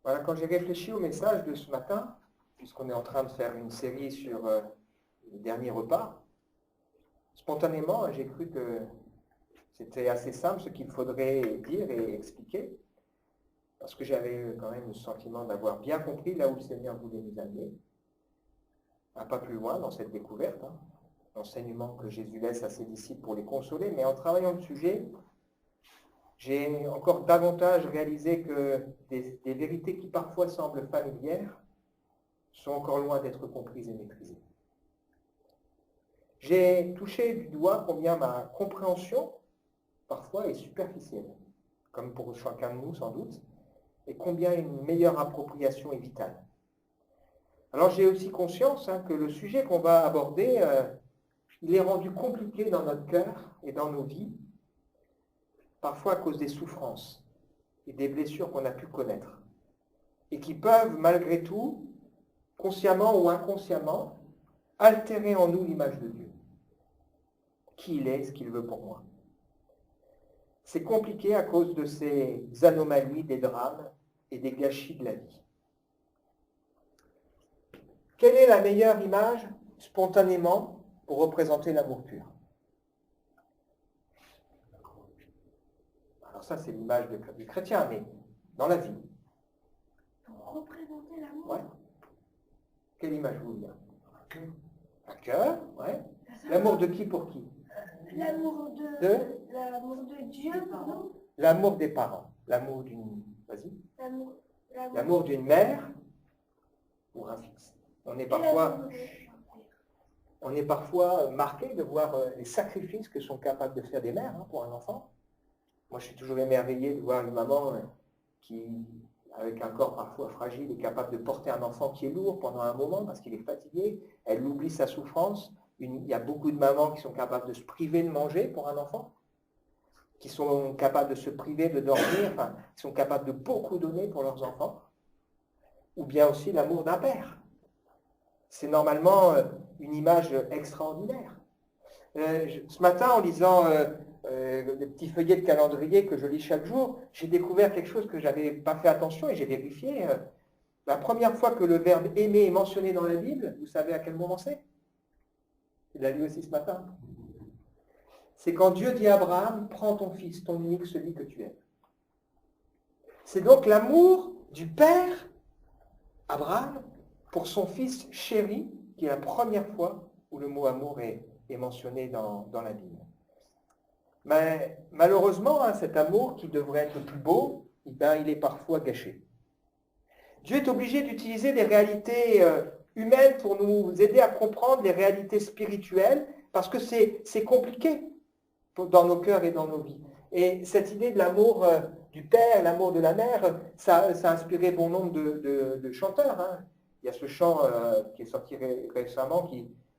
Voilà, quand j'ai réfléchi au message de ce matin, puisqu'on est en train de faire une série sur le dernier repas, spontanément, j'ai cru que c'était assez simple ce qu'il faudrait dire et expliquer, parce que j'avais quand même le sentiment d'avoir bien compris là où le Seigneur voulait nous amener, un pas plus loin dans cette découverte, l'enseignement que Jésus laisse à ses disciples pour les consoler, mais en travaillant le sujet, j'ai encore davantage réalisé que des vérités qui parfois semblent familières sont encore loin d'être comprises et maîtrisées. J'ai touché du doigt combien ma compréhension, parfois, est superficielle, comme pour chacun de nous sans doute, et combien une meilleure appropriation est vitale. Alors j'ai aussi conscience que le sujet qu'on va aborder, il est rendu compliqué dans notre cœur et dans nos vies, parfois à cause des souffrances et des blessures qu'on a pu connaître, et qui peuvent, malgré tout, consciemment ou inconsciemment, altérer en nous l'image de Dieu. Qui il est, ce qu'il veut pour moi. C'est compliqué à cause de ces anomalies, des drames et des gâchis de la vie. Quelle est la meilleure image, spontanément, pour représenter l'amour pur? Alors ça, c'est l'image du chrétien, mais dans la vie. Pour représenter l'amour. Ouais. Quelle image vous vient? Un cœur, ouais. L'amour de qui pour qui? L'amour de Dieu pour nous. L'amour des parents. L'amour d'une... Vas-y. L'amour d'une mère pour un fils. On est parfois marqué de voir les sacrifices que sont capables de faire des mères pour un enfant. Moi, je suis toujours émerveillé de voir une maman qui, avec un corps parfois fragile, est capable de porter un enfant qui est lourd pendant un moment parce qu'il est fatigué. Elle oublie sa souffrance. Il y a beaucoup de mamans qui sont capables de se priver de manger pour un enfant, qui sont capables de se priver de dormir, qui sont capables de beaucoup donner pour leurs enfants. Ou bien aussi l'amour d'un père. C'est normalement une image extraordinaire. Ce matin, en lisant le petit feuillet de calendrier que je lis chaque jour, j'ai découvert quelque chose que je n'avais pas fait attention et j'ai vérifié. La première fois que le verbe aimer est mentionné dans la Bible, vous savez à quel moment c'est? Il l'a lu aussi ce matin. C'est quand Dieu dit à Abraham, prends ton fils, ton unique, celui que tu aimes. C'est donc l'amour du Père, Abraham, pour son fils chéri, qui est la première fois où le mot amour est mentionné dans la Bible. Mais malheureusement, cet amour qui devrait être le plus beau, il est parfois gâché. Dieu est obligé d'utiliser des réalités humaines pour nous aider à comprendre les réalités spirituelles, parce que c'est compliqué dans nos cœurs et dans nos vies. Et cette idée de l'amour du père, l'amour de la mère, ça a inspiré bon nombre de chanteurs. Il y a ce chant qui est sorti récemment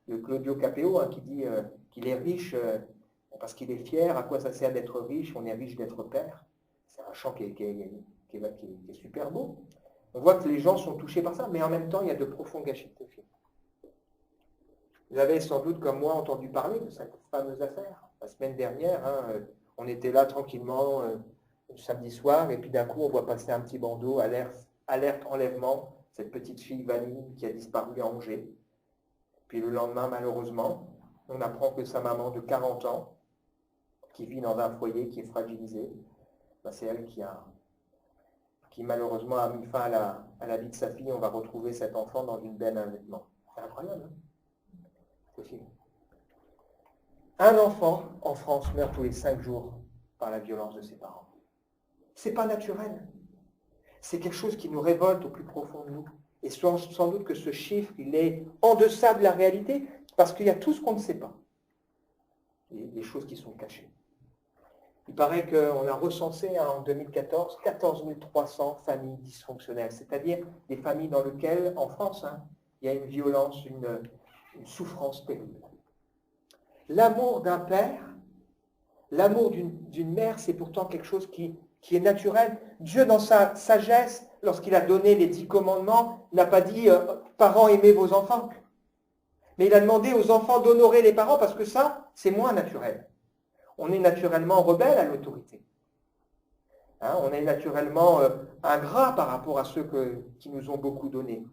de Claudio Capéo qui dit qu'il est riche parce qu'il est fier. À quoi ça sert d'être riche? On est riche d'être père. C'est un chant qui est super beau. On voit que les gens sont touchés par ça, mais en même temps, il y a de profonds gâchis de film. Vous avez sans doute, comme moi, entendu parler de cette fameuse affaire. La semaine dernière, on était là tranquillement le samedi soir, et puis d'un coup, on voit passer un petit bandeau, alerte enlèvement, cette petite fille Vanille qui a disparu à Angers. Puis le lendemain, malheureusement, on apprend que sa maman de 40 ans, qui vit dans un foyer qui est fragilisé, c'est elle qui malheureusement a mis fin à la vie de sa fille. On va retrouver cet enfant dans une benne à vêtements. C'est incroyable, possible. Un enfant en France meurt tous les 5 jours par la violence de ses parents. C'est pas naturel. C'est quelque chose qui nous révolte au plus profond de nous. Et sans doute que ce chiffre, il est en deçà de la réalité, parce qu'il y a tout ce qu'on ne sait pas. Les choses qui sont cachées. Il paraît qu'on a recensé en 2014 14 300 familles dysfonctionnelles, c'est-à-dire des familles dans lesquelles, en France, il y a une violence, une souffrance terrible. L'amour d'un père, l'amour d'une mère, c'est pourtant quelque chose qui est naturel. Dieu, dans sa sagesse, lorsqu'il a donné les 10 commandements, n'a pas dit « parents, aimez vos enfants ». Mais il a demandé aux enfants d'honorer les parents parce que ça, c'est moins naturel. On est naturellement rebelle à l'autorité. Hein, on est naturellement ingrat par rapport à ceux qui nous ont beaucoup donné.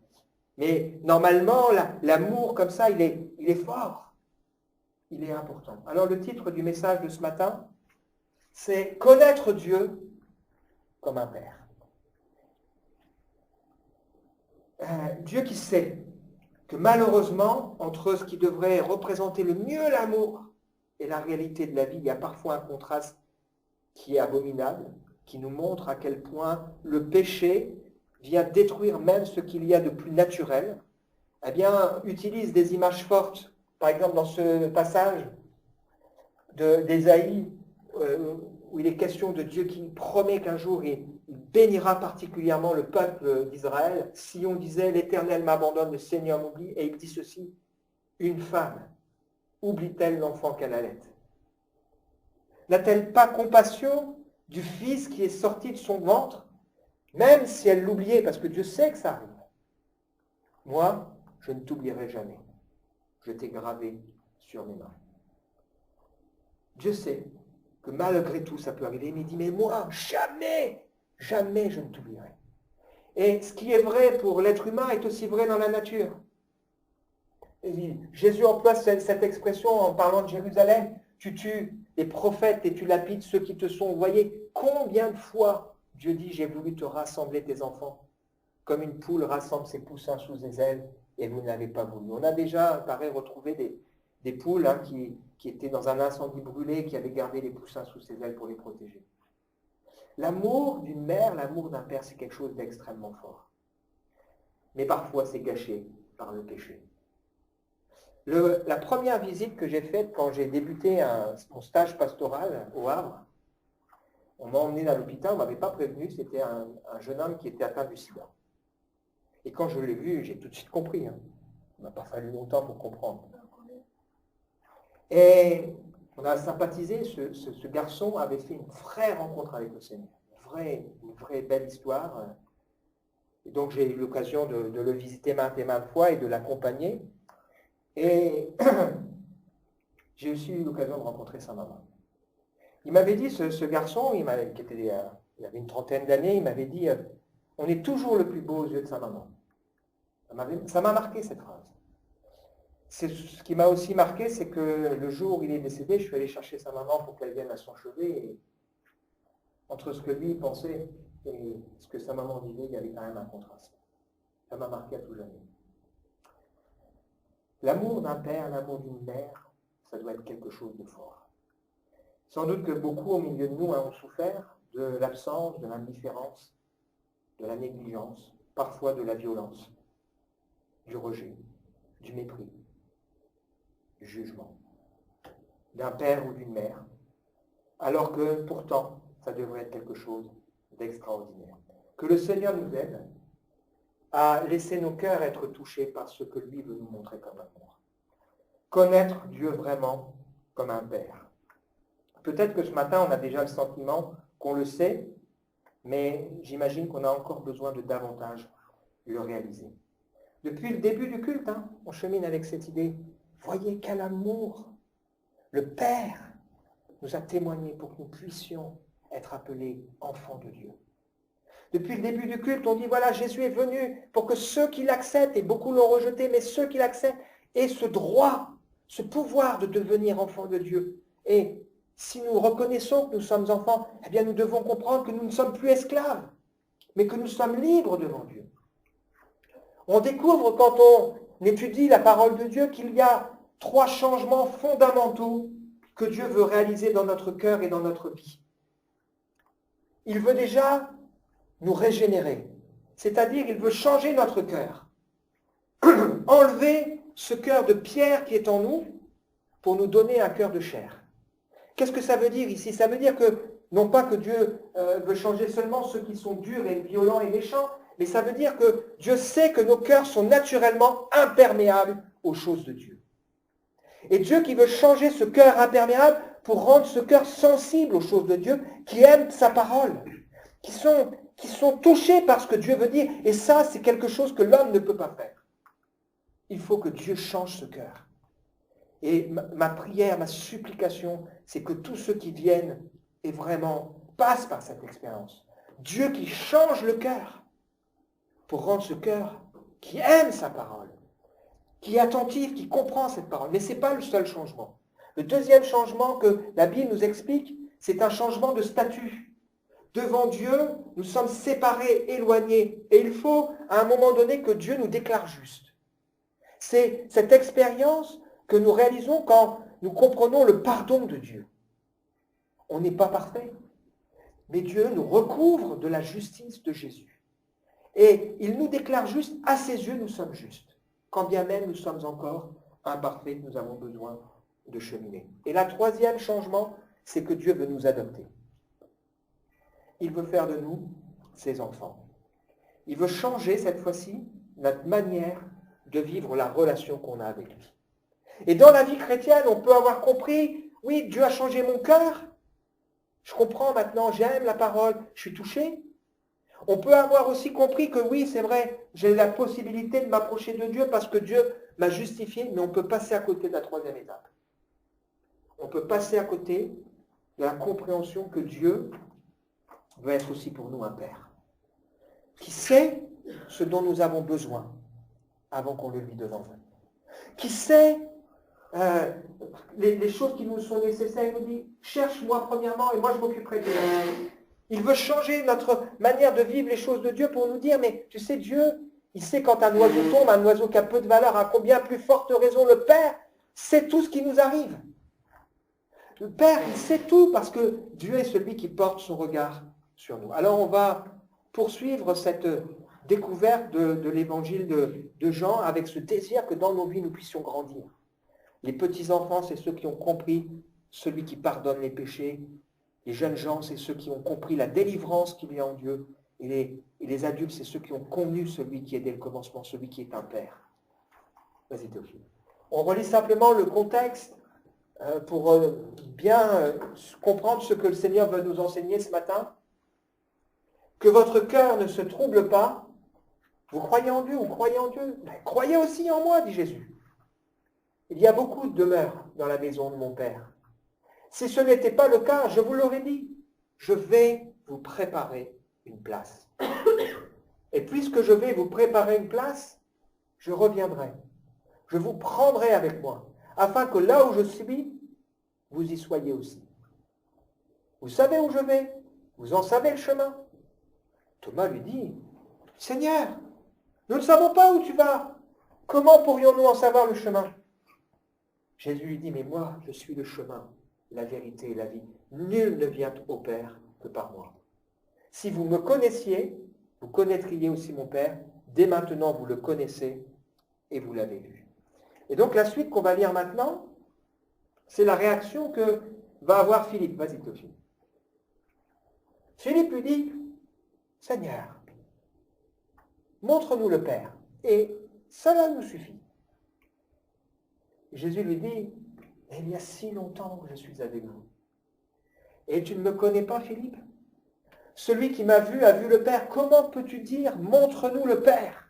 Mais normalement, l'amour comme ça, il est fort. Il est important. Alors le titre du message de ce matin, c'est « Connaître Dieu comme un Père ». Dieu qui sait que malheureusement, entre ce qui devrait représenter le mieux l'amour et la réalité de la vie, il y a parfois un contraste qui est abominable, qui nous montre à quel point le péché vient détruire même ce qu'il y a de plus naturel. Eh bien, utilise des images fortes. Par exemple, dans ce passage d'Ésaïe, où il est question de Dieu qui promet qu'un jour il bénira particulièrement le peuple d'Israël. Sion disait, l'Éternel m'abandonne, le Seigneur m'oublie, et il dit ceci, une femme, oublie-t-elle l'enfant qu'elle allait? N'a-t-elle pas compassion du fils qui est sorti de son ventre, même si elle l'oubliait, parce que Dieu sait que ça arrive? Moi, je ne t'oublierai jamais. Je t'ai gravé sur mes mains. Dieu sait que malgré tout, ça peut arriver, mais il dit, mais moi, jamais, jamais je ne t'oublierai. Et ce qui est vrai pour l'être humain est aussi vrai dans la nature. Et Jésus emploie cette expression en parlant de Jérusalem, tu tues les prophètes et tu lapides ceux qui te sont envoyés. Combien de fois Dieu dit, j'ai voulu te rassembler tes enfants, comme une poule rassemble ses poussins sous ses ailes, et vous n'avez pas voulu. On a déjà, pareil, retrouvé des poules qui étaient dans un incendie brûlé, qui avaient gardé les poussins sous ses ailes pour les protéger. L'amour d'une mère, l'amour d'un père, c'est quelque chose d'extrêmement fort. Mais parfois, c'est gâché par le péché. La première visite que j'ai faite quand j'ai débuté mon stage pastoral au Havre, on m'a emmené dans l'hôpital, on ne m'avait pas prévenu, c'était un jeune homme qui était atteint du sida. Et quand je l'ai vu, j'ai tout de suite compris. Hein. Il ne m'a pas fallu longtemps pour comprendre. Et on a sympathisé, ce garçon avait fait une vraie rencontre avec le Seigneur, une vraie belle histoire. Et donc j'ai eu l'occasion de le visiter maintes et maintes fois et de l'accompagner. Et j'ai aussi eu l'occasion de rencontrer sa maman. Il m'avait dit, ce garçon, il avait une trentaine d'années, il m'avait dit, on est toujours le plus beau aux yeux de sa maman. Ça m'a marqué cette phrase. Ce qui m'a aussi marqué, c'est que le jour où il est décédé, je suis allé chercher sa maman pour qu'elle vienne à son chevet. Et entre ce que lui pensait et ce que sa maman disait, il y avait quand même un contraste. Ça m'a marqué à tout jamais. L'amour d'un père, l'amour d'une mère, ça doit être quelque chose de fort. Sans doute que beaucoup au milieu de nous ont souffert de l'absence, de l'indifférence, de la négligence, parfois de la violence, du rejet, du mépris, du jugement, d'un père ou d'une mère, alors que pourtant, ça devrait être quelque chose d'extraordinaire. Que le Seigneur nous aide à laisser nos cœurs être touchés par ce que lui veut nous montrer comme amour. Connaître Dieu vraiment comme un père. Peut-être que ce matin, on a déjà le sentiment qu'on le sait, mais j'imagine qu'on a encore besoin de davantage le réaliser. Depuis le début du culte, on chemine avec cette idée. Voyez quel amour le Père nous a témoigné pour que nous puissions être appelés enfants de Dieu. Depuis le début du culte, on dit, voilà, Jésus est venu pour que ceux qui l'acceptent, et beaucoup l'ont rejeté, mais ceux qui l'acceptent aient ce droit, ce pouvoir de devenir enfants de Dieu. Et si nous reconnaissons que nous sommes enfants, eh bien nous devons comprendre que nous ne sommes plus esclaves, mais que nous sommes libres devant Dieu. On découvre quand on étudie la parole de Dieu qu'il y a 3 changements fondamentaux que Dieu veut réaliser dans notre cœur et dans notre vie. Il veut déjà nous régénérer, c'est-à-dire il veut changer notre cœur, enlever ce cœur de pierre qui est en nous pour nous donner un cœur de chair. Qu'est-ce que ça veut dire ici? Ça veut dire que, non pas que Dieu veut changer seulement ceux qui sont durs et violents et méchants, mais ça veut dire que Dieu sait que nos cœurs sont naturellement imperméables aux choses de Dieu. Et Dieu qui veut changer ce cœur imperméable pour rendre ce cœur sensible aux choses de Dieu, qui aime sa parole, qui sont touchés par ce que Dieu veut dire. Et ça, c'est quelque chose que l'homme ne peut pas faire. Il faut que Dieu change ce cœur. Et ma prière, ma supplication, c'est que tous ceux qui viennent aient vraiment passe par cette expérience. Dieu qui change le cœur pour rendre ce cœur qui aime sa parole, qui est attentif, qui comprend cette parole. Mais ce n'est pas le seul changement. Le deuxième changement que la Bible nous explique, c'est un changement de statut. Devant Dieu, nous sommes séparés, éloignés. Et il faut, à un moment donné, que Dieu nous déclare justes. C'est cette expérience que nous réalisons quand nous comprenons le pardon de Dieu. On n'est pas parfait, mais Dieu nous recouvre de la justice de Jésus. Et il nous déclare justes, à ses yeux nous sommes justes. Quand bien même nous sommes encore imparfaits, nous avons besoin de cheminer. Et le troisième changement, c'est que Dieu veut nous adopter. Il veut faire de nous ses enfants. Il veut changer cette fois-ci notre manière de vivre la relation qu'on a avec lui. Et dans la vie chrétienne, on peut avoir compris, oui, Dieu a changé mon cœur. Je comprends maintenant, j'aime la parole, je suis touché. On peut avoir aussi compris que oui, c'est vrai, j'ai la possibilité de m'approcher de Dieu parce que Dieu m'a justifié, mais on peut passer à côté de la troisième étape. On peut passer à côté de la compréhension que Dieu veut être aussi pour nous un Père, qui sait ce dont nous avons besoin avant qu'on le lui demande, qui sait les choses qui nous sont nécessaires. Il nous dit, cherche-moi premièrement et moi je m'occuperai de toi. Il veut changer notre manière de vivre les choses de Dieu pour nous dire, mais tu sais, Dieu, il sait quand un oiseau tombe, un oiseau qui a peu de valeur, à combien plus forte raison le Père sait tout ce qui nous arrive. Le Père, il sait tout parce que Dieu est celui qui porte son regard sur nous. Alors on va poursuivre cette découverte de l'évangile de Jean avec ce désir que dans nos vies nous puissions grandir. Les petits-enfants, c'est ceux qui ont compris celui qui pardonne les péchés. Les jeunes gens, c'est ceux qui ont compris la délivrance qu'il y a en Dieu. Et les adultes, c'est ceux qui ont connu celui qui est dès le commencement, celui qui est un Père. Vas-y, Théophile. On relit simplement le contexte pour bien comprendre ce que le Seigneur veut nous enseigner ce matin. Que votre cœur ne se trouble pas. Vous croyez en Dieu, vous croyez en Dieu. Ben, croyez aussi en moi, dit Jésus. Il y a beaucoup de demeures dans la maison de mon Père. Si ce n'était pas le cas, je vous l'aurais dit, je vais vous préparer une place. Et puisque je vais vous préparer une place, je reviendrai. Je vous prendrai avec moi, afin que là où je suis, vous y soyez aussi. Vous savez où je vais, vous en savez le chemin. Thomas lui dit, Seigneur, nous ne savons pas où tu vas. Comment pourrions-nous en savoir le chemin? Jésus lui dit, mais moi, je suis le chemin, la vérité et la vie. Nul ne vient au Père que par moi. Si vous me connaissiez, vous connaîtriez aussi mon Père. Dès maintenant, vous le connaissez et vous l'avez vu. Et donc, la suite qu'on va lire maintenant, c'est la réaction que va avoir Philippe. Vas-y, Théophile. Philippe lui dit, Seigneur, montre-nous le Père, et cela nous suffit. Jésus lui dit, il y a si longtemps que je suis avec vous. Et tu ne me connais pas, Philippe? Celui qui m'a vu a vu le Père. Comment peux-tu dire, montre-nous le Père?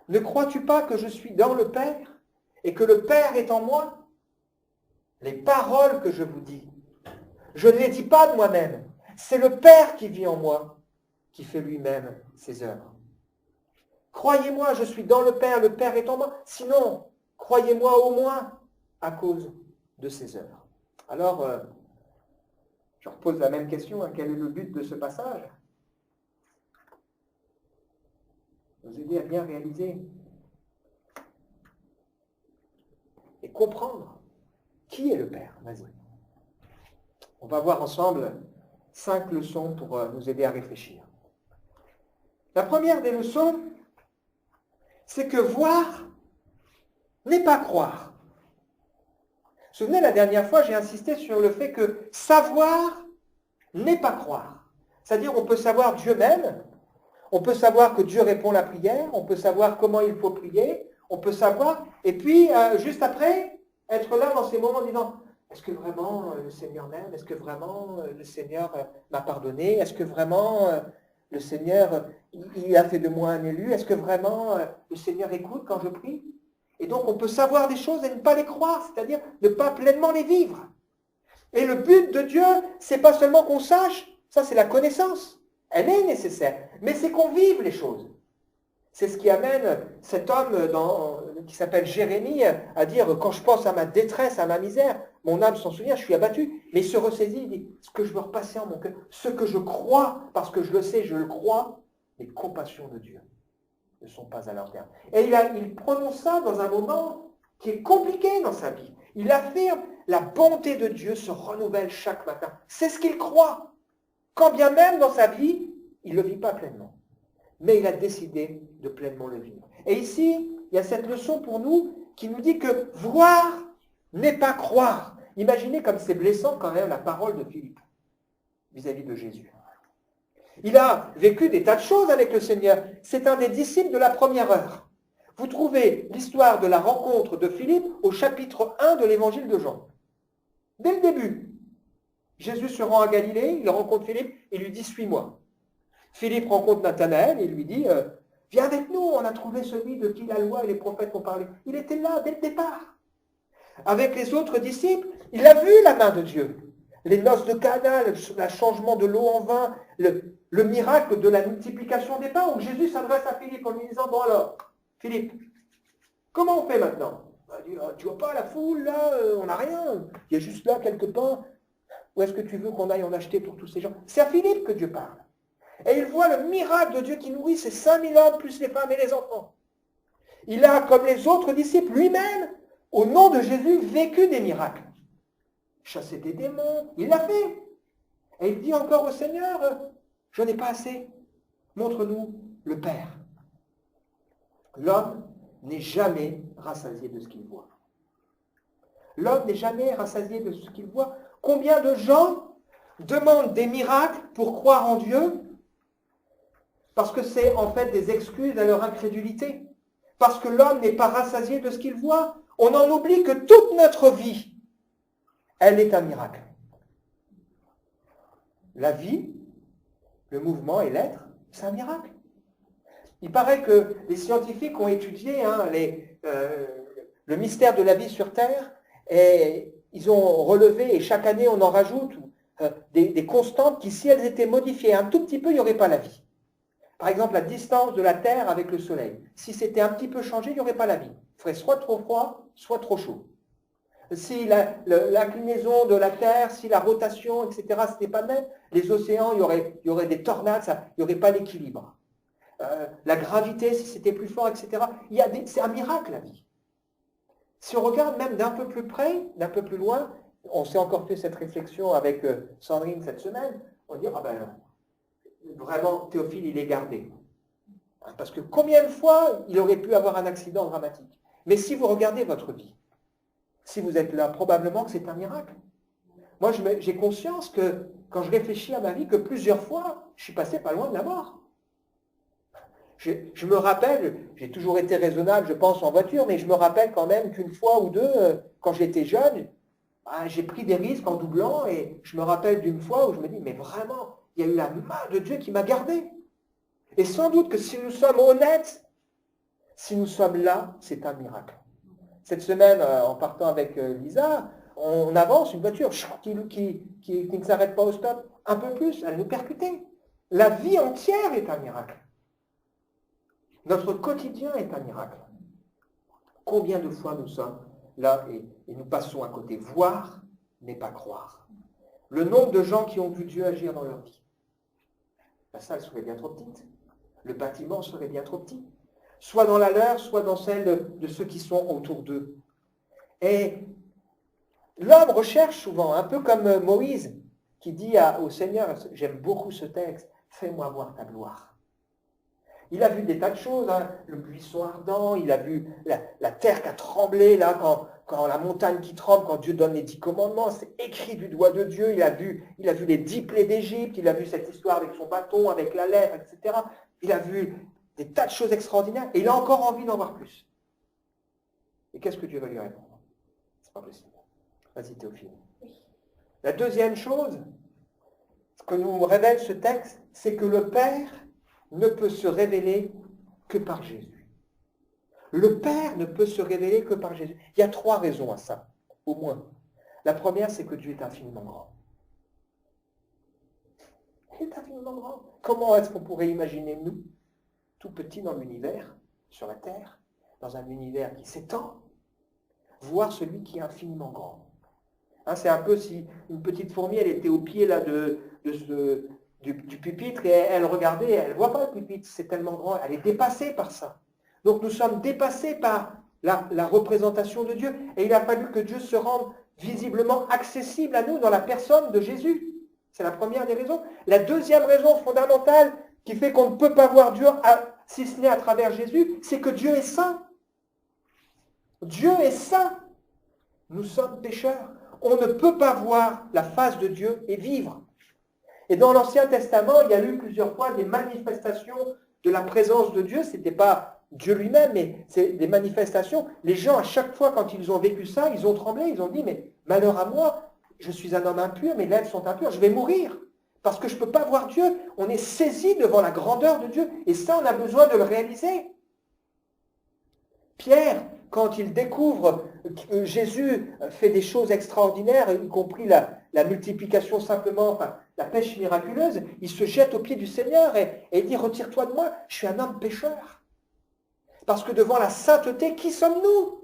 Ne crois-tu pas que je suis dans le Père et que le Père est en moi? Les paroles que je vous dis, je ne les dis pas de moi-même. C'est le Père qui vit en moi, qui fait lui-même ses œuvres. Croyez-moi, je suis dans le Père est en moi. Sinon, croyez-moi au moins à cause de ses œuvres. Alors, je repose la même question. Quel est le but de ce passage? Vous aider à bien réaliser et comprendre qui est le Père. Vas-y. On va voir ensemble 5 leçons pour nous aider à réfléchir. La première des leçons, c'est que voir n'est pas croire. Vous vous souvenez, la dernière fois, j'ai insisté sur le fait que savoir n'est pas croire. C'est-à-dire, on peut savoir Dieu même, on peut savoir que Dieu répond à la prière, on peut savoir comment il faut prier, on peut savoir, et puis, juste après, être là dans ces moments en disant, est-ce que vraiment le Seigneur m'aime? Est-ce que vraiment le Seigneur m'a pardonné? Est-ce que vraiment le Seigneur, il a fait de moi un élu? Est-ce que vraiment le Seigneur écoute quand je prie? Et donc, on peut savoir des choses et ne pas les croire, c'est-à-dire ne pas pleinement les vivre. Et le but de Dieu, c'est pas seulement qu'on sache, ça c'est la connaissance. Elle est nécessaire, mais c'est qu'on vive les choses. C'est ce qui amène cet homme qui s'appelle Jérémie à dire « Quand je pense à ma détresse, à ma misère, mon âme s'en souvient, je suis abattu. » Mais il se ressaisit, il dit « Ce que je veux repasser en mon cœur, ce que je crois, parce que je le sais, je le crois, les compassions de Dieu ne sont pas à leur terme. » Et il prononce ça dans un moment qui est compliqué dans sa vie. Il affirme « La bonté de Dieu se renouvelle chaque matin. » C'est ce qu'il croit. Quand bien même dans sa vie, il ne le vit pas pleinement. Mais il a décidé de pleinement le vivre. Et ici, il y a cette leçon pour nous qui nous dit que voir n'est pas croire. Imaginez comme c'est blessant quand même la parole de Philippe vis-à-vis de Jésus. Il a vécu des tas de choses avec le Seigneur. C'est un des disciples de la première heure. Vous trouvez l'histoire de la rencontre de Philippe au chapitre 1 de l'évangile de Jean. Dès le début, Jésus se rend à Galilée, il rencontre Philippe et lui dit « Suis-moi ». Philippe rencontre Nathanaël et lui dit « Viens avec nous, on a trouvé celui de qui la loi et les prophètes ont parlé. » Il était là dès le départ. Avec les autres disciples, il a vu la main de Dieu. Les noces de Cana, le changement de l'eau en vin, le miracle de la multiplication des pains, où Jésus s'adresse à Philippe en lui disant « Bon alors, Philippe, comment on fait maintenant ?» Il dit « Tu vois pas la foule là, on n'a rien. Il y a juste là quelques pains. Où est-ce que tu veux qu'on aille en acheter pour tous ces gens ?» C'est à Philippe que Dieu parle. Et il voit le miracle de Dieu qui nourrit ces 5000 hommes, plus les femmes et les enfants. Il a, comme les autres disciples, lui-même, au nom de Jésus, vécu des miracles. Chasser des démons, il l'a fait. Et il dit encore au Seigneur, je n'ai pas assez. Montre-nous le Père. L'homme n'est jamais rassasié de ce qu'il voit. L'homme n'est jamais rassasié de ce qu'il voit. Combien de gens demandent des miracles pour croire en Dieu? Parce que c'est en fait des excuses à leur incrédulité. Parce que l'homme n'est pas rassasié de ce qu'il voit. On en oublie que toute notre vie, elle est un miracle. La vie, le mouvement et l'être, c'est un miracle. Il paraît que les scientifiques ont étudié le mystère de la vie sur Terre et ils ont relevé, et chaque année on en rajoute des constantes qui, si elles étaient modifiées un tout petit peu, il n'y aurait pas la vie. Par exemple, la distance de la Terre avec le Soleil. Si c'était un petit peu changé, il n'y aurait pas la vie. Il ferait soit trop froid, soit trop chaud. Si l'inclinaison de la Terre, si la rotation, etc., ce n'était pas le même, les océans, il y aurait des tornades, il n'y aurait pas l'équilibre. La gravité, si c'était plus fort, etc. C'est un miracle, la vie. Si on regarde même d'un peu plus près, d'un peu plus loin, on s'est encore fait cette réflexion avec Sandrine cette semaine, on dit, ah ben, vraiment, Théophile, il est gardé. Parce que combien de fois il aurait pu avoir un accident dramatique? Mais si vous regardez votre vie, si vous êtes là, probablement que c'est un miracle. Moi, j'ai conscience que, quand je réfléchis à ma vie, que plusieurs fois, je suis passé pas loin de la mort. Je me rappelle, j'ai toujours été raisonnable, je pense, en voiture, mais je me rappelle quand même qu'une fois ou deux, quand j'étais jeune, j'ai pris des risques en doublant, et je me rappelle d'une fois où je me dis, mais vraiment, il y a eu la main de Dieu qui m'a gardé. Et sans doute que si nous sommes honnêtes, si nous sommes là, c'est un miracle. Cette semaine, en partant avec Lisa, on avance, une voiture qui ne s'arrête pas au stop, un peu plus, elle nous percutait. La vie entière est un miracle. Notre quotidien est un miracle. Combien de fois nous sommes là et nous passons à côté? Voir n'est pas croire. Le nombre de gens qui ont vu Dieu agir dans leur vie. La salle serait bien trop petite. Le bâtiment serait bien trop petit. Soit dans la leur, soit dans celle de ceux qui sont autour d'eux. Et l'homme recherche souvent, un peu comme Moïse, qui dit au Seigneur, j'aime beaucoup ce texte, fais-moi voir ta gloire. Il a vu des tas de choses, le buisson ardent, il a vu la terre qui a tremblé, là, quand la montagne qui tremble, quand Dieu donne les 10 commandements, c'est écrit du doigt de Dieu, il a vu les 10 plaies d'Égypte, il a vu cette histoire avec son bâton, avec la lèvre, etc. Il a vu des tas de choses extraordinaires, et il a encore envie d'en voir plus. Et qu'est-ce que Dieu va lui répondre? C'est pas possible. Vas-y Théophile. La deuxième chose, ce que nous révèle ce texte, c'est que le Père ne peut se révéler que par Jésus. Le Père ne peut se révéler que par Jésus. Il y a 3 raisons à ça, au moins. La première, c'est que Dieu est infiniment grand. Il est infiniment grand. Comment est-ce qu'on pourrait imaginer, nous, tout petits dans l'univers, sur la terre, dans un univers qui s'étend, voir celui qui est infiniment grand? Hein, c'est un peu si une petite fourmi, elle était au pied là, du pupitre et elle regardait, elle ne voit pas le pupitre, c'est tellement grand, elle est dépassée par ça. Donc nous sommes dépassés par la représentation de Dieu et il a fallu que Dieu se rende visiblement accessible à nous dans la personne de Jésus. C'est la première des raisons. La deuxième raison fondamentale qui fait qu'on ne peut pas voir Dieu si ce n'est à travers Jésus, c'est que Dieu est saint. Dieu est saint. Nous sommes pécheurs. On ne peut pas voir la face de Dieu et vivre. Et dans l'Ancien Testament, il y a eu plusieurs fois des manifestations de la présence de Dieu. Ce n'était pas Dieu lui-même, mais c'est des manifestations. Les gens, à chaque fois, quand ils ont vécu ça, ils ont tremblé. Ils ont dit, mais malheur à moi, je suis un homme impur, mes lèvres sont impures, je vais mourir. Parce que je ne peux pas voir Dieu. On est saisi devant la grandeur de Dieu. Et ça, on a besoin de le réaliser. Pierre, quand il découvre que Jésus fait des choses extraordinaires, y compris la multiplication simplement, enfin, la pêche miraculeuse, il se jette aux pieds du Seigneur et il dit, retire-toi de moi, je suis un homme pécheur. Parce que devant la sainteté, qui sommes-nous?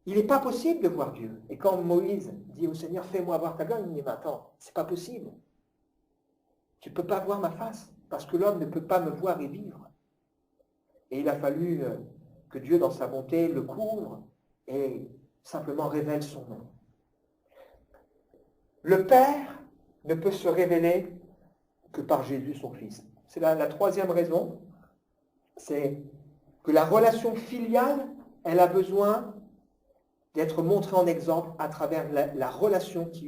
Il n'est pas possible de voir Dieu. Et quand Moïse dit au Seigneur, fais-moi voir ta gloire, il dit, mais attends, c'est pas possible. Tu ne peux pas voir ma face, parce que l'homme ne peut pas me voir et vivre. Et il a fallu que Dieu, dans sa bonté, le couvre et simplement révèle son nom. Le Père ne peut se révéler que par Jésus, son Fils. C'est la troisième raison, c'est que la relation filiale, elle a besoin d'être montrée en exemple à travers la relation qui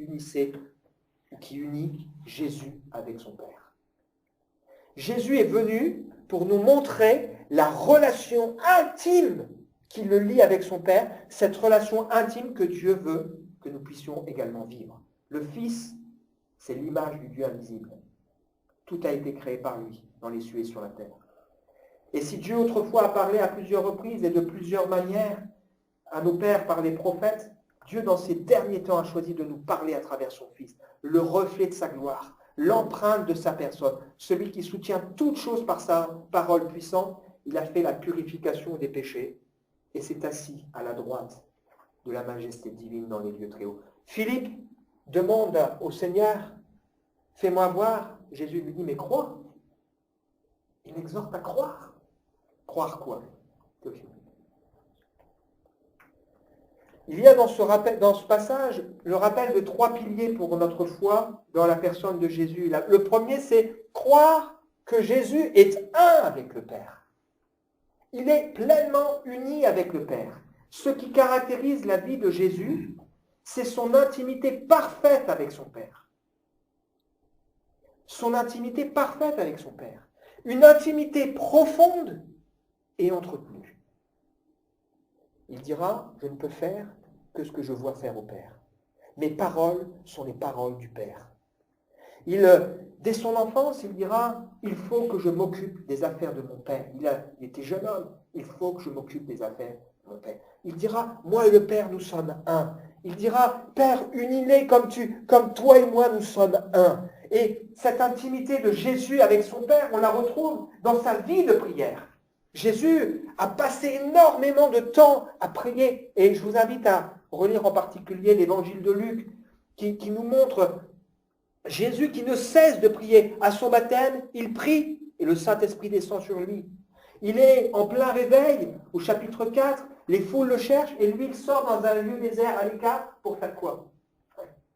unit Jésus avec son Père. Jésus est venu pour nous montrer la relation intime qui le lie avec son Père, cette relation intime que Dieu veut que nous puissions également vivre. Le Fils, c'est l'image du Dieu invisible. Tout a été créé par lui, dans les cieux et sur la terre. Et si Dieu autrefois a parlé à plusieurs reprises et de plusieurs manières à nos pères par les prophètes, Dieu dans ces derniers temps a choisi de nous parler à travers son Fils, le reflet de sa gloire, l'empreinte de sa personne, celui qui soutient toutes choses par sa parole puissante. Il a fait la purification des péchés et s'est assis à la droite de la majesté divine dans les lieux très hauts. Philippe demande au Seigneur, fais-moi voir. Jésus lui dit, mais crois. Il exhorte à croire. Croire quoi? Il y a dans ce passage le rappel de 3 piliers pour notre foi dans la personne de Jésus. Le premier, c'est croire que Jésus est un avec le Père. Il est pleinement uni avec le Père. Ce qui caractérise la vie de Jésus, c'est son intimité parfaite avec son Père. Son intimité parfaite avec son Père. Une intimité profonde et entretenue. Il dira, je ne peux faire que ce que je vois faire au Père. Mes paroles sont les paroles du Père. Dès son enfance, il dira, il faut que je m'occupe des affaires de mon Père. Il était jeune homme, il faut que je m'occupe des affaires de mon Père. Il dira, moi et le Père, nous sommes un. Il dira, Père, unis-les comme toi et moi, nous sommes un. Et cette intimité de Jésus avec son Père, on la retrouve dans sa vie de prière. Jésus a passé énormément de temps à prier. Et je vous invite à relire en particulier l'évangile de Luc, qui nous montre Jésus qui ne cesse de prier. À son baptême, il prie et le Saint-Esprit descend sur lui. Il est en plein réveil, au chapitre 4, les foules le cherchent et lui, il sort dans un lieu désert à l'écart pour faire quoi?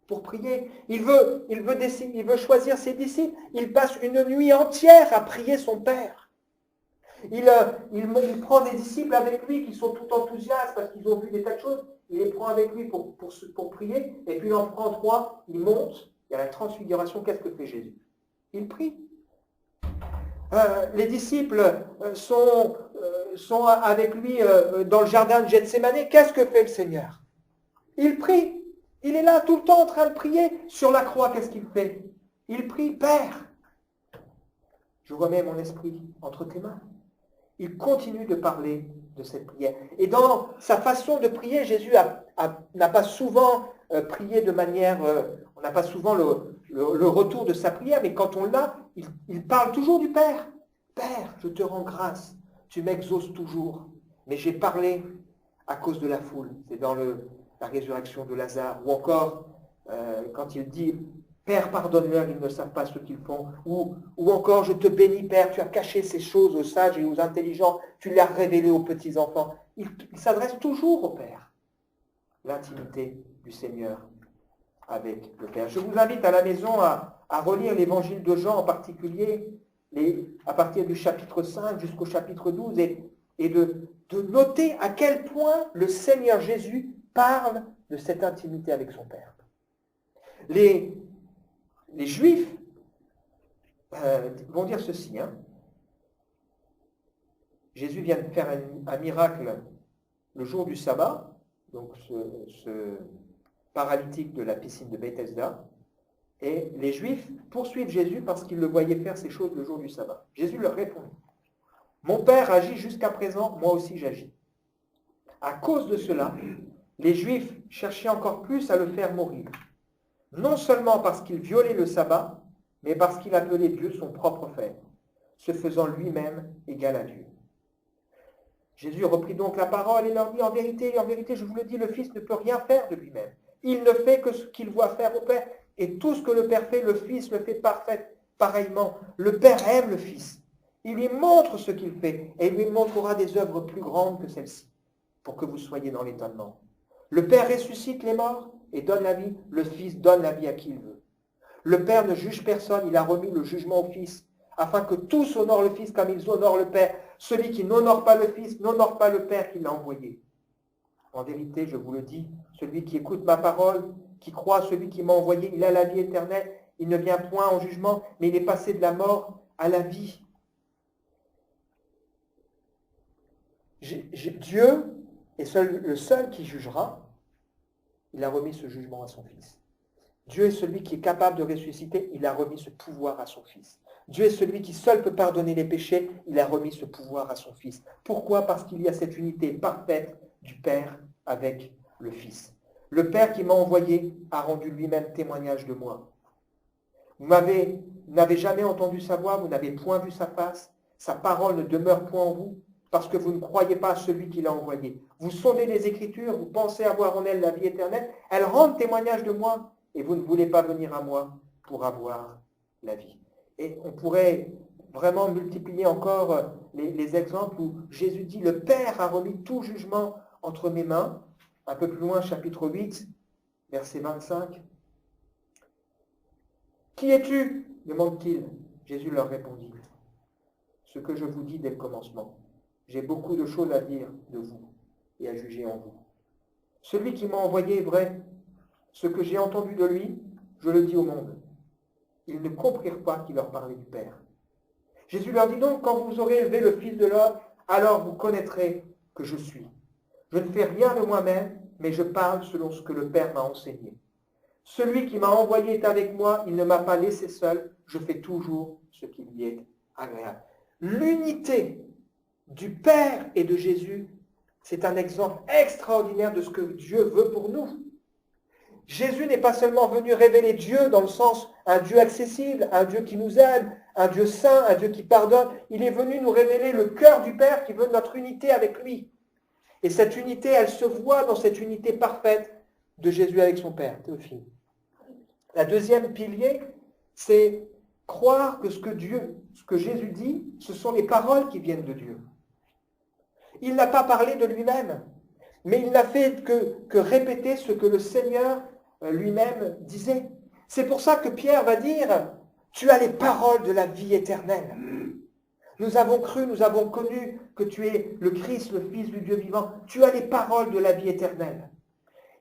Pour prier. Il veut choisir ses disciples. Il passe une nuit entière à prier son Père. Il prend des disciples avec lui qui sont tout enthousiastes parce qu'ils ont vu des tas de choses. Il les prend avec lui pour prier. Et puis il en prend 3, il monte. Il y a la transfiguration. Qu'est-ce que fait Jésus? Il prie. Les disciples sont avec lui dans le jardin de Gethsémanée. Qu'est-ce que fait le Seigneur? Il prie. Il est là tout le temps en train de prier. Sur la croix, qu'est-ce qu'il fait? Il prie, Père, je remets mon esprit entre tes mains. il continue de parler de cette prière. Et dans sa façon de prier, Jésus n'a pas souvent prié de manière... on n'a pas souvent le retour de sa prière, mais quand on l'a, il parle toujours du Père. Père, je te rends grâce, tu m'exauces toujours. Mais j'ai parlé à cause de la foule. C'est dans la résurrection de Lazare. Ou encore, quand il dit, Père, pardonne-leur, ils ne savent pas ce qu'ils font. Ou encore, je te bénis, Père, tu as caché ces choses aux sages et aux intelligents, tu les as révélées aux petits-enfants. Il s'adresse toujours au Père. L'intimité du Seigneur avec le Père. Je vous invite à la maison à relire l'évangile de Jean en particulier, à partir du chapitre 5 jusqu'au chapitre 12, et de noter à quel point le Seigneur Jésus parle de cette intimité avec son Père. Les Juifs vont dire ceci. Jésus vient de faire un miracle le jour du sabbat, donc ce paralytique de la piscine de Bethesda, et les Juifs poursuivent Jésus parce qu'ils le voyaient faire ces choses le jour du sabbat. Jésus leur répond, « Mon Père agit jusqu'à présent, moi aussi j'agis. » À cause de cela, les Juifs cherchaient encore plus à le faire mourir. Non seulement parce qu'il violait le sabbat, mais parce qu'il appelait Dieu son propre Père, se faisant lui-même égal à Dieu. Jésus reprit donc la parole et leur dit, en vérité, je vous le dis, le Fils ne peut rien faire de lui-même. Il ne fait que ce qu'il voit faire au Père, et tout ce que le Père fait, le Fils le fait pareillement. Le Père aime le Fils. Il lui montre ce qu'il fait, et il lui montrera des œuvres plus grandes que celles-ci, pour que vous soyez dans l'étonnement. Le Père ressuscite les morts et donne la vie. Le Fils donne la vie à qui il veut. Le Père ne juge personne, il a remis le jugement au Fils, afin que tous honorent le Fils comme ils honorent le Père. Celui qui n'honore pas le Fils n'honore pas le Père qui l'a envoyé. En vérité, je vous le dis, celui qui écoute ma parole, qui croit à celui qui m'a envoyé, il a la vie éternelle. Il ne vient point en jugement, mais il est passé de la mort à la vie. Dieu est le seul qui jugera. Il a remis ce jugement à son Fils. Dieu est celui qui est capable de ressusciter. Il a remis ce pouvoir à son Fils. Dieu est celui qui seul peut pardonner les péchés. Il a remis ce pouvoir à son Fils. Pourquoi ? Parce qu'il y a cette unité parfaite du Père avec le Fils. Le Père qui m'a envoyé a rendu lui-même témoignage de moi. Vous n'avez jamais entendu sa voix, vous n'avez point vu sa face. Sa parole ne demeure point en vous, parce que vous ne croyez pas à celui qui l'a envoyé. Vous sondez les Écritures, vous pensez avoir en elles la vie éternelle. Elles rendent témoignage de moi, et vous ne voulez pas venir à moi pour avoir la vie. Et on pourrait vraiment multiplier encore les exemples où Jésus dit « Le Père a remis tout jugement entre mes mains ». Un peu plus loin, chapitre 8, verset 25. « Qui es-tu » demande-t-il. Jésus leur répondit « Ce que je vous dis dès le commencement. J'ai beaucoup de choses à dire de vous et à juger en vous. Celui qui m'a envoyé est vrai. Ce que j'ai entendu de lui, je le dis au monde. » Ils ne comprirent pas qu'il leur parlait du Père. Jésus leur dit donc, quand vous aurez élevé le Fils de l'homme, alors vous connaîtrez que je suis. Je ne fais rien de moi-même, mais je parle selon ce que le Père m'a enseigné. Celui qui m'a envoyé est avec moi, il ne m'a pas laissé seul, je fais toujours ce qui lui est agréable. L'unité du Père et de Jésus, c'est un exemple extraordinaire de ce que Dieu veut pour nous. Jésus n'est pas seulement venu révéler Dieu dans le sens un Dieu accessible, un Dieu qui nous aime, un Dieu saint, un Dieu qui pardonne. Il est venu nous révéler le cœur du Père qui veut notre unité avec lui. Et cette unité, elle se voit dans cette unité parfaite de Jésus avec son Père. Théophile. La deuxième pilier, c'est croire que ce que Jésus dit, ce sont les paroles qui viennent de Dieu. Il n'a pas parlé de lui-même, mais il n'a fait que répéter ce que le Seigneur lui-même disait. C'est pour ça que Pierre va dire « Tu as les paroles de la vie éternelle. Nous avons cru, nous avons connu que tu es le Christ, le Fils du Dieu vivant. Tu as les paroles de la vie éternelle. »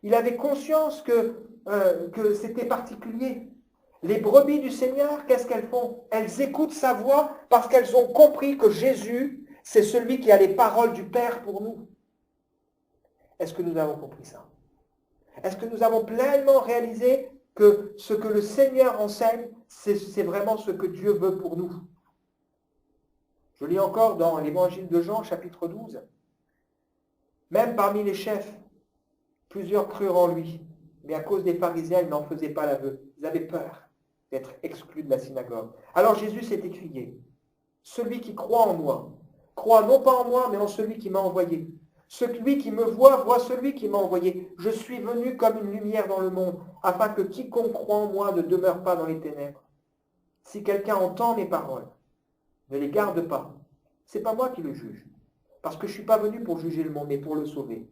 Il avait conscience que c'était particulier. Les brebis du Seigneur, qu'est-ce qu'elles font? Elles écoutent sa voix parce qu'elles ont compris que Jésus, c'est celui qui a les paroles du Père pour nous. Est-ce que nous avons compris ça? Est-ce que nous avons pleinement réalisé que ce que le Seigneur enseigne, c'est vraiment ce que Dieu veut pour nous? Je lis encore dans l'évangile de Jean, chapitre 12. Même parmi les chefs, plusieurs crurent en lui, mais à cause des pharisiens, ils n'en faisaient pas l'aveu. Ils avaient peur d'être exclus de la synagogue. Alors Jésus s'est écrié, celui qui croit en moi, croit non pas en moi, mais en celui qui m'a envoyé. Celui qui me voit, voit celui qui m'a envoyé. Je suis venu comme une lumière dans le monde, afin que quiconque croit en moi ne demeure pas dans les ténèbres. Si quelqu'un entend mes paroles, ne les garde pas, c'est pas moi qui le juge, parce que je ne suis pas venu pour juger le monde, mais pour le sauver.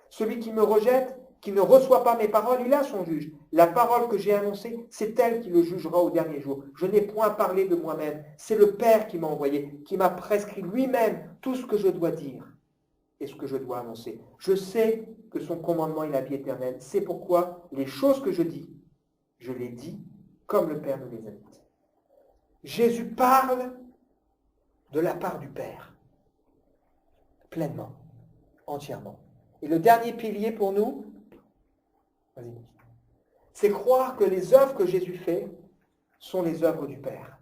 Celui qui me rejette, qui ne reçoit pas mes paroles, il a son juge. La parole que j'ai annoncée, c'est elle qui le jugera au dernier jour. Je n'ai point parlé de moi-même, c'est le Père qui m'a envoyé, qui m'a prescrit lui-même tout ce que je dois dire et ce que je dois annoncer. Je sais que son commandement est la vie éternelle. C'est pourquoi les choses que je dis, je les dis comme le Père me les a dites. Jésus parle de la part du Père, pleinement, entièrement. Et le dernier pilier pour nous, c'est croire que les œuvres que Jésus fait sont les œuvres du Père.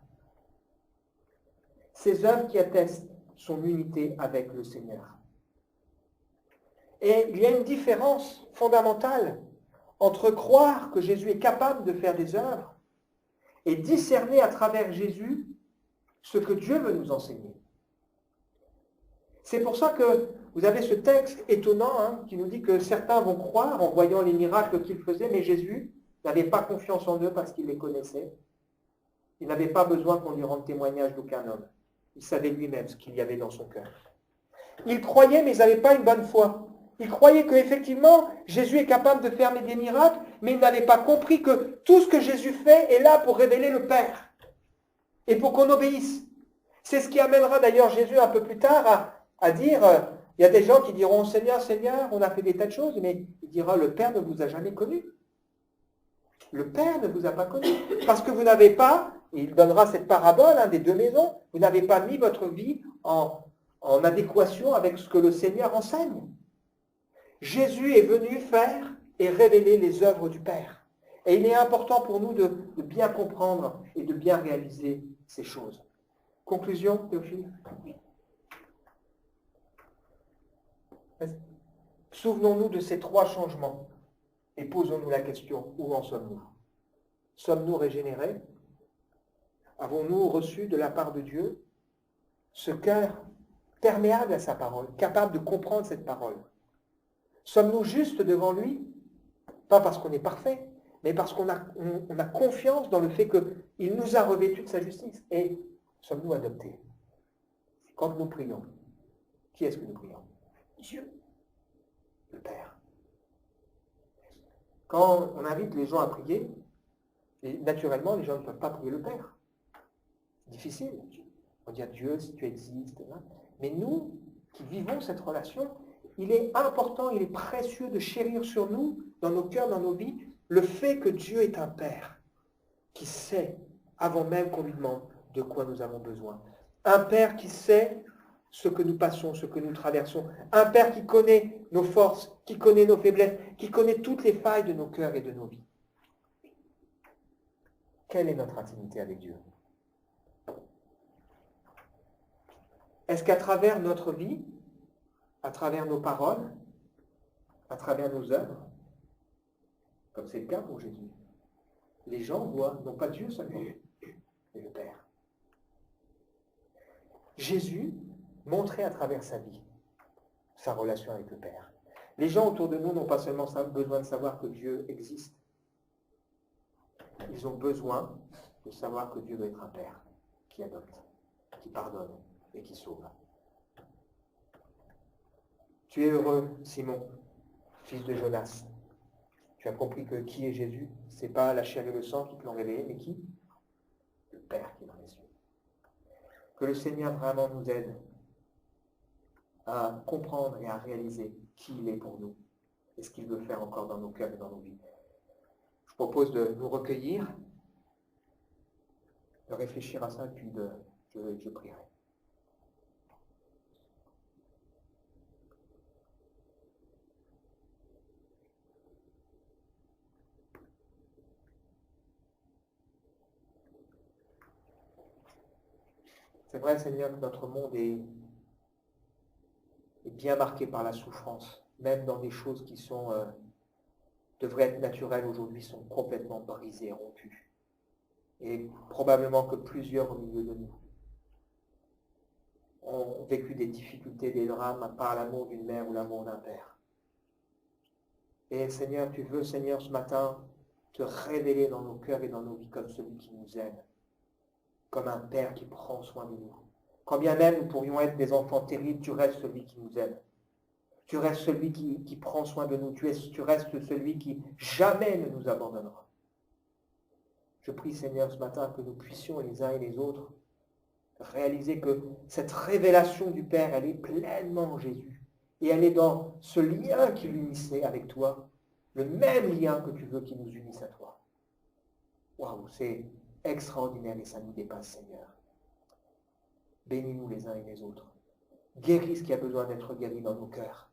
Ces œuvres qui attestent son unité avec le Seigneur. Et il y a une différence fondamentale entre croire que Jésus est capable de faire des œuvres et discerner à travers Jésus ce que Dieu veut nous enseigner. C'est pour ça que vous avez ce texte étonnant qui nous dit que certains vont croire en voyant les miracles qu'il faisait, mais Jésus n'avait pas confiance en eux parce qu'il les connaissait. Il n'avait pas besoin qu'on lui rende témoignage d'aucun homme. Il savait lui-même ce qu'il y avait dans son cœur. Il croyait, mais ils n'avaient pas une bonne foi. Il croyait qu'effectivement, Jésus est capable de faire des miracles, mais il n'avait pas compris que tout ce que Jésus fait est là pour révéler le Père et pour qu'on obéisse. C'est ce qui amènera d'ailleurs Jésus un peu plus tard à dire, il y a des gens qui diront, Seigneur, Seigneur, on a fait des tas de choses, mais il dira, le Père ne vous a jamais connu. Le Père ne vous a pas connu. Parce que vous n'avez pas, il donnera cette parabole des deux maisons, vous n'avez pas mis votre vie en adéquation avec ce que le Seigneur enseigne. Jésus est venu faire et révéler les œuvres du Père. Et il est important pour nous de bien comprendre et de bien réaliser ces choses. Conclusion, Théophile? Souvenons-nous de ces trois changements et posons-nous la question, où en sommes-nous? Sommes-nous régénérés? Avons-nous reçu de la part de Dieu ce cœur perméable à sa parole, capable de comprendre cette parole? Sommes-nous justes devant lui? Pas parce qu'on est parfait, mais parce qu'on a confiance dans le fait qu'il nous a revêtus de sa justice. Et sommes-nous adoptés? Quand nous prions, qui est-ce que nous prions? Dieu. Le Père. Quand on invite les gens à prier, et naturellement, les gens ne peuvent pas prier le Père. C'est difficile. On dit à Dieu, si tu existes. Hein. Mais nous, qui vivons cette relation, il est important, il est précieux de chérir sur nous, dans nos cœurs, dans nos vies, le fait que Dieu est un Père qui sait, avant même qu'on lui demande, de quoi nous avons besoin. Un Père qui sait ce que nous passons, ce que nous traversons. Un Père qui connaît nos forces, qui connaît nos faiblesses, qui connaît toutes les failles de nos cœurs et de nos vies. Quelle est notre intimité avec Dieu? Est-ce qu'à travers notre vie, à travers nos paroles, à travers nos œuvres, comme c'est le cas pour Jésus, les gens voient non pas Dieu seulement, mais le Père. Jésus montrait à travers sa vie sa relation avec le Père. Les gens autour de nous n'ont pas seulement besoin de savoir que Dieu existe, ils ont besoin de savoir que Dieu doit être un Père qui adopte, qui pardonne et qui sauve. Tu es heureux, Simon, fils de Jonas. Tu as compris que qui est Jésus? Ce n'est pas la chair et le sang qui te l'ont révélé, mais qui? Le Père qui est dans les cieux. Que le Seigneur vraiment nous aide à comprendre et à réaliser qui il est pour nous et ce qu'il veut faire encore dans nos cœurs et dans nos vies. Je propose de nous recueillir, de réfléchir à ça, et puis je prierai. C'est vrai, Seigneur, que notre monde est bien marqué par la souffrance, même dans des choses qui devraient être naturelles aujourd'hui, sont complètement brisées, rompues. Et probablement que plusieurs au milieu de nous ont vécu des difficultés, des drames par l'amour d'une mère ou l'amour d'un père. Et Seigneur, tu veux, Seigneur, ce matin, te révéler dans nos cœurs et dans nos vies comme celui qui nous aime, comme un père qui prend soin de nous. Quand bien même nous pourrions être des enfants terribles, tu restes celui qui nous aime. Tu restes celui qui prend soin de nous. Tu restes celui qui jamais ne nous abandonnera. Je prie, Seigneur, ce matin, que nous puissions les uns et les autres réaliser que cette révélation du Père, elle est pleinement en Jésus. Et elle est dans ce lien qui l'unissait avec toi, le même lien que tu veux qu'il nous unisse à toi. Waouh, c'est extraordinaire et ça nous dépasse, Seigneur. Bénis-nous les uns et les autres. Guéris ce qui a besoin d'être guéri dans nos cœurs.